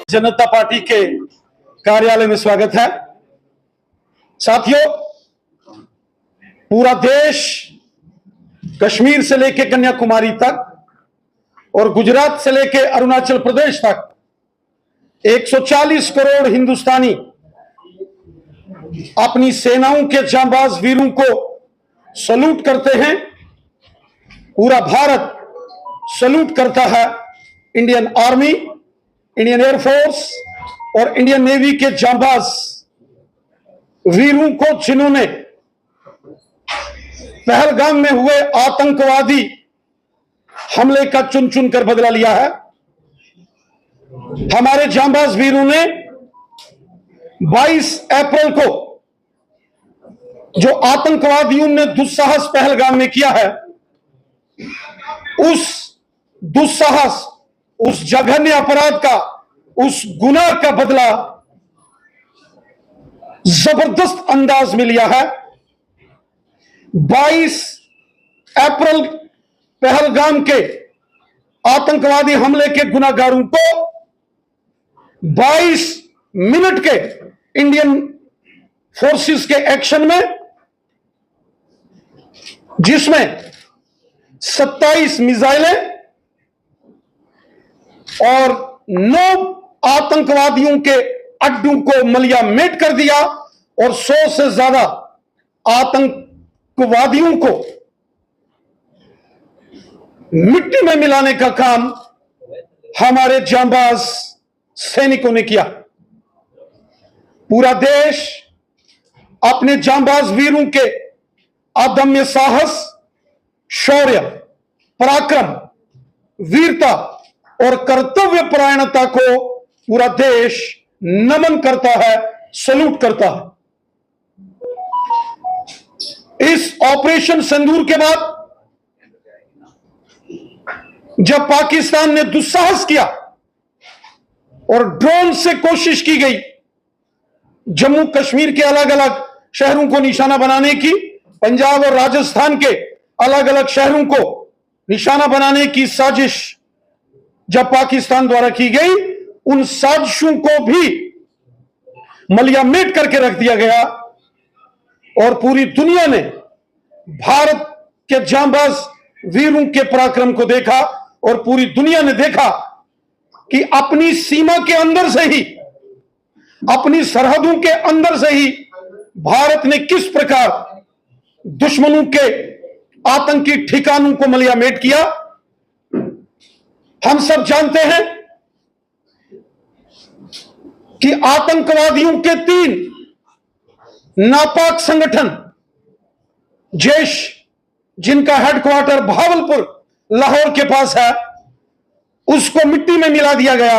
जनता party के कार्यालय में स्वागत है। साथियों, पूरा देश कश्मीर से लेकर कन्याकुमारी तक और गुजरात से लेकर अरुणाचल प्रदेश तक 140 करोड़ हिंदुस्तानी अपनी सेनाओं के जांबाज वीरों को सलूट करते हैं। पूरा भारत सलूट करता है इंडियन आर्मी, इंडियन एयरफोर्स और इंडियन नेवी के जांबाज वीरों को, जिन्होंने पहलगाम में हुए आतंकवादी हमले का चुन चुन कर बदला लिया है। हमारे जांबाज वीरों ने 22 अप्रैल को जो आतंकवादियों ने दुस्साहस पहलगाम में किया है, उस दुस्साहस, उस जघन्य अपराध का, उस गुनाह का बदला जबरदस्त अंदाज में लिया है। 22 अप्रैल पहलगाम के आतंकवादी हमले के गुनाहगारों को 22 मिनट के इंडियन फोर्सेस के एक्शन में, जिसमें 27 मिसाइलें और 9 आतंकवादियों के अड्डों को मलियामेट कर दिया और 100 से ज्यादा आतंकवादियों को मिट्टी में मिलाने का काम हमारे जांबाज सैनिकों ने किया। पूरा देश अपने जांबाज वीरों के अदम्य साहस, शौर्य, पराक्रम, वीरता और कर्तव्य परायणता को पूरा देश नमन करता है, सलूट करता है। इस ऑपरेशन सिंदूर के बाद जब पाकिस्तान ने दुस्साहस किया और ड्रोन से कोशिश की गई जम्मू कश्मीर के अलग अलग शहरों को निशाना बनाने की, पंजाब और राजस्थान के अलग अलग शहरों को निशाना बनाने की साजिश जब पाकिस्तान द्वारा की गई, उन साजिशों को भी मलियामेट करके रख दिया गया और पूरी दुनिया ने भारत के जांबाज वीरों के पराक्रम को देखा और पूरी दुनिया ने देखा कि अपनी सीमा के अंदर से ही, अपनी सरहदों के अंदर से ही भारत ने किस प्रकार दुश्मनों के आतंकी ठिकानों को मलियामेट किया। हम सब जानते हैं कि आतंकवादियों के 3 नापाक संगठन, जैश जिनका हेडक्वार्टर भावलपुर लाहौर के पास है, उसको मिट्टी में मिला दिया गया।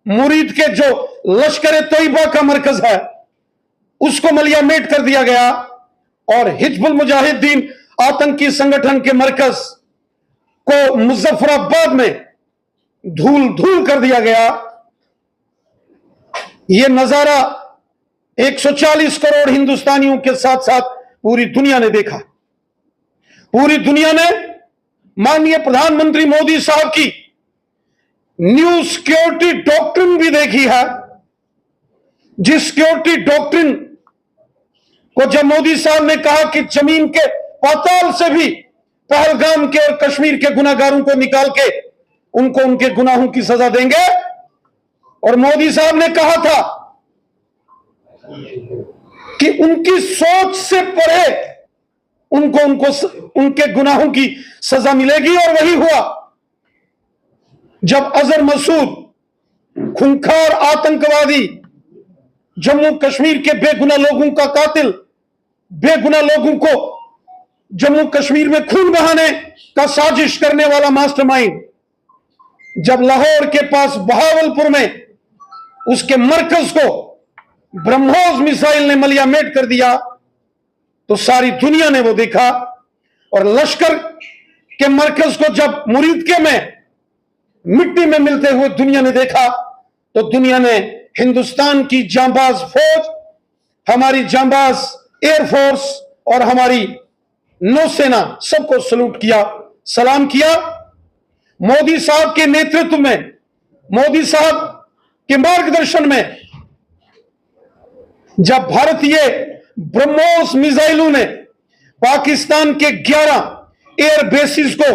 मुरीद के जो लश्कर तैयबा का मरकज है, उसको मलियामेट कर दिया गया और हिजबुल मुजाहिदीन आतंकी संगठन के मरकज को मुजफ्फराबाद में धूल धूल कर दिया गया। यह नजारा 140 करोड़ हिंदुस्तानियों के साथ साथ पूरी दुनिया ने देखा। पूरी दुनिया ने माननीय प्रधानमंत्री मोदी साहब की न्यू सिक्योरिटी डॉक्ट्रिन भी देखी है, जिस सिक्योरिटी डॉक्ट्रिन को जब मोदी साहब ने कहा कि जमीन के पाताल से भी पहलगाम के और कश्मीर के गुनाहगारों को निकाल के उनको उनके गुनाहों की सजा देंगे, और मोदी साहब ने कहा था कि उनकी सोच से परे उनको उनके गुनाहों की सजा मिलेगी, और वही हुआ। जब अजहर मसूद खूंखार आतंकवादी, जम्मू कश्मीर के बेगुनाह लोगों का कातिल, बेगुनाह लोगों को जम्मू कश्मीर में खून बहाने का साजिश करने वाला मास्टरमाइंड, जब लाहौर के पास बहावलपुर में उसके मरकज को ब्रह्मोस मिसाइल ने मलियामेट कर दिया, तो सारी दुनिया ने वो देखा। और लश्कर के मरकज को जब मुरीदके में मिट्टी में मिलते हुए दुनिया ने देखा, तो दुनिया ने हिंदुस्तान की जांबाज फौज, हमारी जांबाज एयरफोर्स और हमारी नौसेना सबको सलूट किया, सलाम किया। मोदी साहब के नेतृत्व में, मोदी साहब के मार्गदर्शन में जब भारतीय ब्रह्मोस मिसाइलों ने पाकिस्तान के 11 एयर बेसिस को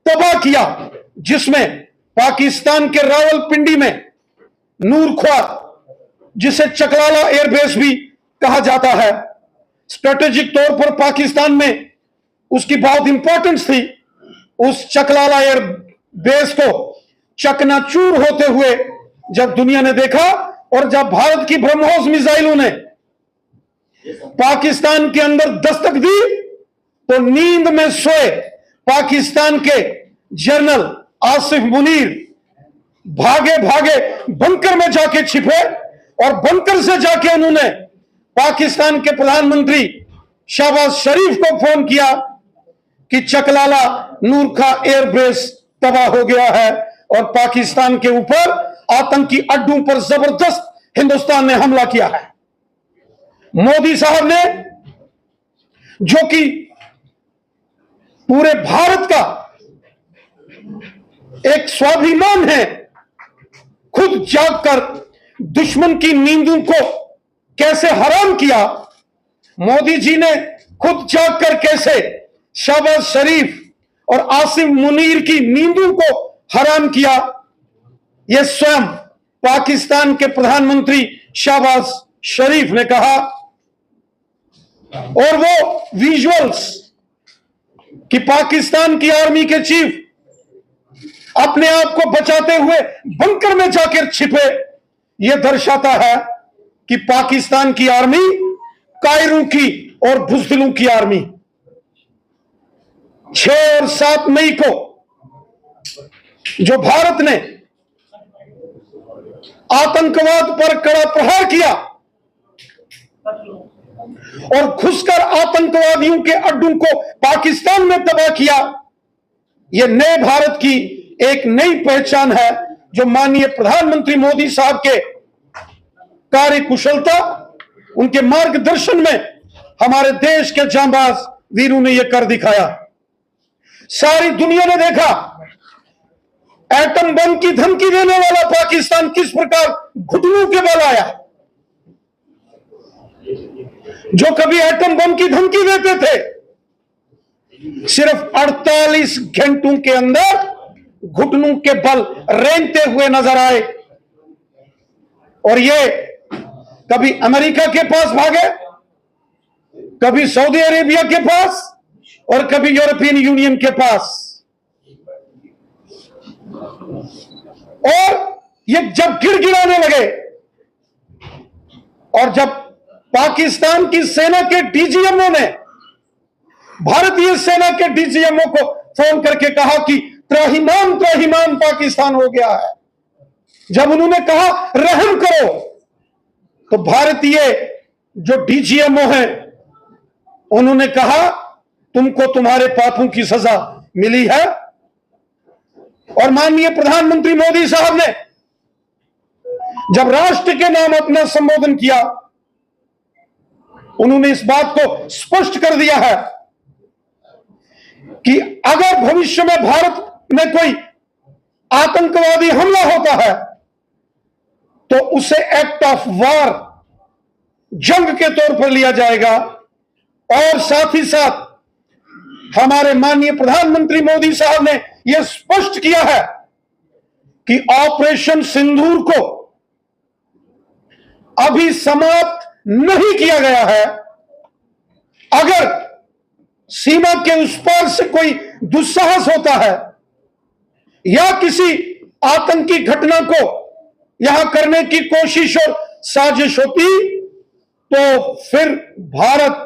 तबाह किया, जिसमें पाकिस्तान के रावलपिंडी में नूर ख्वार, जिसे चकलाला एयरबेस भी कहा जाता है, स्ट्रेटेजिक तौर पर पाकिस्तान में उसकी बहुत इंपॉर्टेंस थी। उस चकलाला एयर बेस को चकनाचूर होते हुए जब दुनिया ने देखा और जब भारत की ब्रह्मोस मिसाइलों ने पाकिस्तान के अंदर दस्तक दी, तो नींद में सोए पाकिस्तान के जनरल आसिफ मुनीर भागे भागे बंकर में जाके छिपे और बंकर से जाके उन्होंने पाकिस्तान के प्रधानमंत्री शहबाज शरीफ को फोन किया कि चकलाला नूर खा एयरबेस तबाह हो गया है और पाकिस्तान के ऊपर आतंकी अड्डों पर जबरदस्त हिंदुस्तान ने हमला किया है। मोदी साहब ने, जो कि पूरे भारत का एक स्वाभिमान है, खुद जागकर दुश्मन की नींदों को कैसे हराम किया। मोदी जी ने खुद जागकर कैसे शहबाज शरीफ और आसिफ मुनीर की नींदों को हराम किया, यह स्वयं पाकिस्तान के प्रधानमंत्री शहबाज शरीफ ने कहा। और वो विजुअल्स कि पाकिस्तान की आर्मी के चीफ अपने आप को बचाते हुए बंकर में जाकर छिपे, यह दर्शाता है कि पाकिस्तान की आर्मी कायरों की और बुज़दिलों की आर्मी। 6 और 7 मई को जो भारत ने आतंकवाद पर कड़ा प्रहार किया और घुसकर आतंकवादियों के अड्डों को पाकिस्तान में तबाह किया, यह नए भारत की एक नई पहचान है, जो माननीय प्रधानमंत्री मोदी साहब के कार्यकुशलता, उनके मार्गदर्शन में हमारे देश के जांबाज वीरों ने यह कर दिखाया। सारी दुनिया ने देखा एटम बम की धमकी देने वाला पाकिस्तान किस प्रकार घुटनों के बल आया। जो कभी एटम बम की धमकी देते थे, सिर्फ 48 घंटों के अंदर घुटनों के बल रेंगते हुए नजर आए। और ये कभी अमेरिका के पास भागे, कभी सऊदी अरेबिया के पास और कभी यूरोपियन यूनियन के पास। और ये जब गिड़गिड़ाने लगे और जब पाकिस्तान की सेना के डीजीएमओ ने भारतीय सेना के डीजीएमओ को फोन करके कहा कि त्राहिमाम त्राहिमाम पाकिस्तान हो गया है, जब उन्होंने कहा रहम करो, तो भारतीय जो डीजीएमओ हैं उन्होंने कहा तुमको तुम्हारे पापों की सजा मिली है। और माननीय प्रधानमंत्री मोदी साहब ने जब राष्ट्र के नाम अपना संबोधन किया, उन्होंने इस बात को स्पष्ट कर दिया है कि अगर भविष्य में भारत में कोई आतंकवादी हमला होता है तो उसे एक्ट ऑफ वार, जंग के तौर पर लिया जाएगा। और साथ ही साथ हमारे माननीय प्रधानमंत्री मोदी साहब ने यह स्पष्ट किया है कि ऑपरेशन सिंदूर को अभी समाप्त नहीं किया गया है। अगर सीमा के उस पार से कोई दुस्साहस होता है या किसी आतंकी घटना को यहां करने की कोशिश और साजिश होती, तो फिर भारत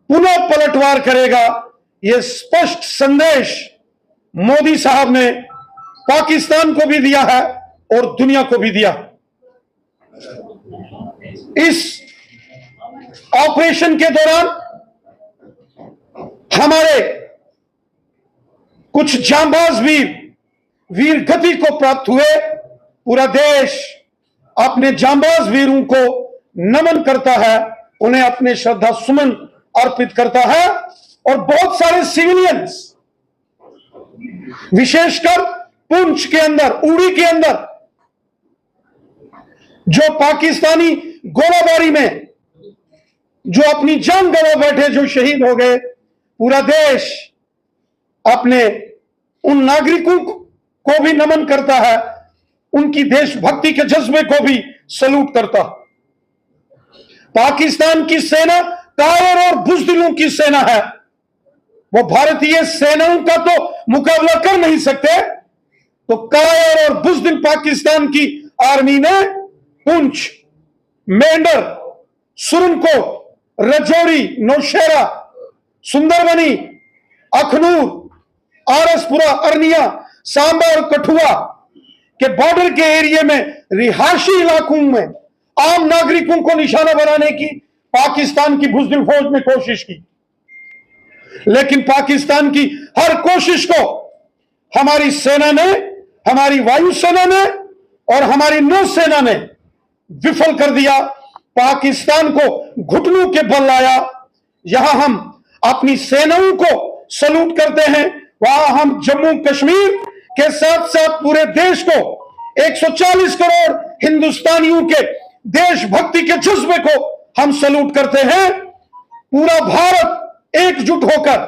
पुनः पलटवार करेगा। यह स्पष्ट संदेश मोदी साहब ने पाकिस्तान को भी दिया है और दुनिया को भी दिया। इस ऑपरेशन के दौरान हमारे कुछ जांबाज वीर गति को प्राप्त हुए। पूरा देश अपने जांबाज वीरों को नमन करता है, उन्हें अपने श्रद्धा सुमन अर्पित करता है। और बहुत सारे सिविलियंस, विशेषकर पुंछ के अंदर, उड़ी के अंदर जो पाकिस्तानी गोलाबारी में जो अपनी जान गंवा बैठे, जो शहीद हो गए, पूरा देश अपने उन नागरिकों को भी नमन करता है, उनकी देशभक्ति के जज्बे को भी सलूट करता। पाकिस्तान की सेना कायर और बुज़दिलों की सेना है। वो भारतीय सेनाओं का तो मुकाबला कर नहीं सकते, तो कायर और बुज़दिल पाकिस्तान की आर्मी ने पुंछ, मेंढर, सुरनकोट, रजौरी, नौशेरा, सुंदरबनी, अखनूर, आरसपुरा, अरनिया, सांबा और कठुआ के बॉर्डर के एरिया में रिहायशी इलाकों में आम नागरिकों को निशाना बनाने की पाकिस्तान की बुज़दिल फौज ने कोशिश की, लेकिन पाकिस्तान की हर कोशिश को हमारी सेना ने, हमारी वायुसेना ने और हमारी नौसेना ने विफल कर दिया। पाकिस्तान को घुटनों के बल लाया। यहां हम अपनी सेनाओं को सलूट करते हैं, वहां हम जम्मू कश्मीर के साथ साथ पूरे देश को, 140 करोड़ हिंदुस्तानियों के देशभक्ति के जज्बे को हम सलूट करते हैं। पूरा भारत एकजुट होकर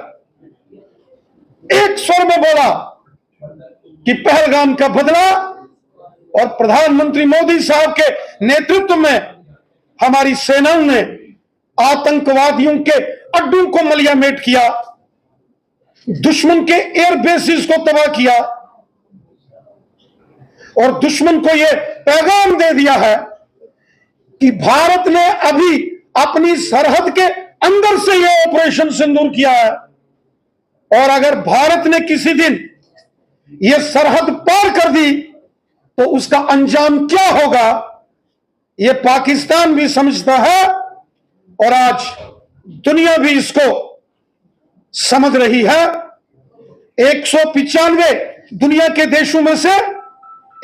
एक स्वर में बोला कि पहलगाम का बदला और प्रधानमंत्री मोदी साहब के नेतृत्व में हमारी सेनाओं ने आतंकवादियों के अड्डों को मलियामेट किया, दुश्मन के एयर बेसिस को तबाह किया और दुश्मन को यह पैगाम दे दिया है कि भारत ने अभी अपनी सरहद के अंदर से यह ऑपरेशन सिंदूर किया है, और अगर भारत ने किसी दिन यह सरहद पार कर दी तो उसका अंजाम क्या होगा, यह पाकिस्तान भी समझता है और आज दुनिया भी इसको समझ रही है। 195 दुनिया के देशों में से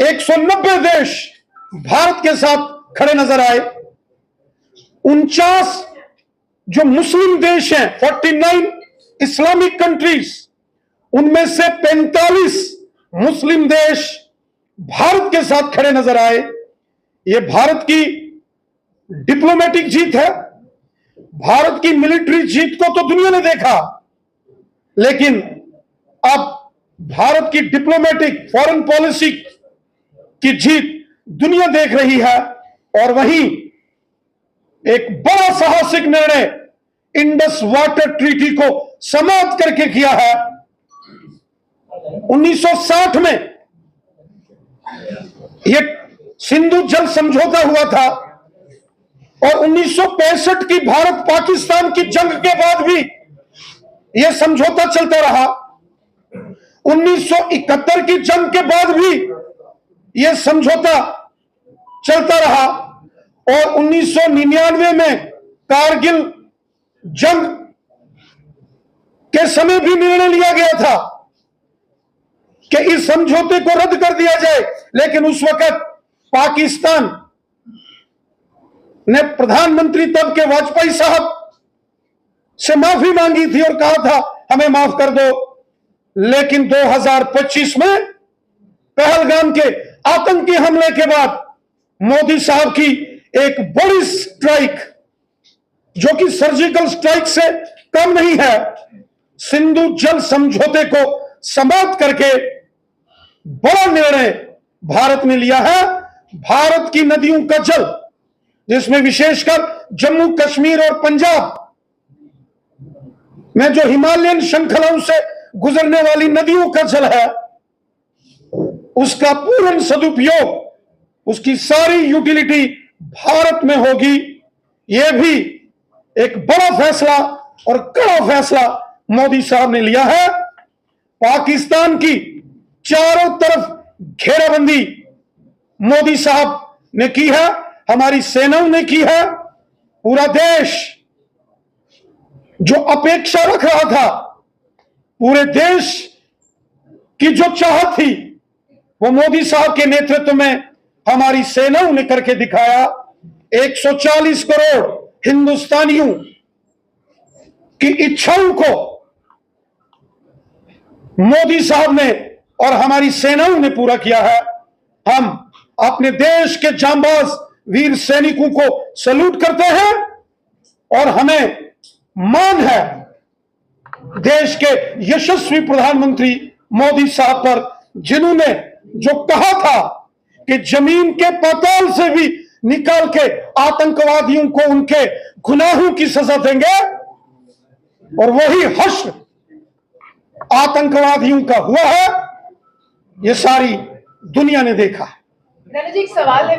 190 देश भारत के साथ खड़े नजर आए। 49 जो मुस्लिम देश हैं, 49 इस्लामिक कंट्रीज, उनमें से 45 मुस्लिम देश भारत के साथ खड़े नजर आए। यह भारत की डिप्लोमेटिक जीत है। भारत की मिलिट्री जीत को तो दुनिया ने देखा, लेकिन अब भारत की डिप्लोमेटिक फॉरेन पॉलिसी की जीत दुनिया देख रही है। और वहीं एक बड़ा साहसिक निर्णय इंडस वाटर ट्रीटी को समाप्त करके किया है। 1960 में यह सिंधु जल समझौता हुआ था और 1965 की भारत पाकिस्तान की जंग के बाद भी यह समझौता चलता रहा। 1971 की जंग के बाद भी यह समझौता चलता रहा और 1999 में कारगिल जंग के समय भी निर्णय लिया गया था कि इस समझौते को रद्द कर दिया जाए, लेकिन उस वक्त पाकिस्तान ने प्रधानमंत्री तब के वाजपेयी साहब से माफी मांगी थी और कहा था हमें माफ कर दो। लेकिन 2025 में पहलगाम के आतंकी हमले के बाद मोदी साहब की एक बड़ी स्ट्राइक, जो कि सर्जिकल स्ट्राइक से कम नहीं है, सिंधु जल समझौते को समाप्त करके बड़ा निर्णय भारत ने लिया है। भारत की नदियों का जल, जिसमें विशेषकर जम्मू कश्मीर और पंजाब में जो हिमालयन श्रृंखलाओं से गुजरने वाली नदियों का जल है, उसका पूर्ण सदुपयोग, उसकी सारी यूटिलिटी भारत में होगी। यह भी एक बड़ा फैसला और कड़ा फैसला मोदी साहब ने लिया है। पाकिस्तान की चारों तरफ घेराबंदी मोदी साहब ने की है, हमारी सेनाओं ने की है। पूरा देश जो अपेक्षा रख रहा था, पूरे देश की जो चाहत थी, वो मोदी साहब के नेतृत्व में हमारी सेनाओं ने करके दिखाया। 140 करोड़ हिंदुस्तानियों की इच्छाओं को मोदी साहब ने और हमारी सेनाओं ने पूरा किया है। हम अपने देश के जांबाज वीर सैनिकों को सैल्यूट करते हैं और हमें मान है देश के यशस्वी प्रधानमंत्री मोदी साहब पर, जिन्होंने जो कहा था कि जमीन के पाताल से भी निकाल के आतंकवादियों को उनके गुनाहों की सजा देंगे, और वही हश्र आतंकवादियों का हुआ है। ये सारी दुनिया ने देखा है। जी, एक सवाल है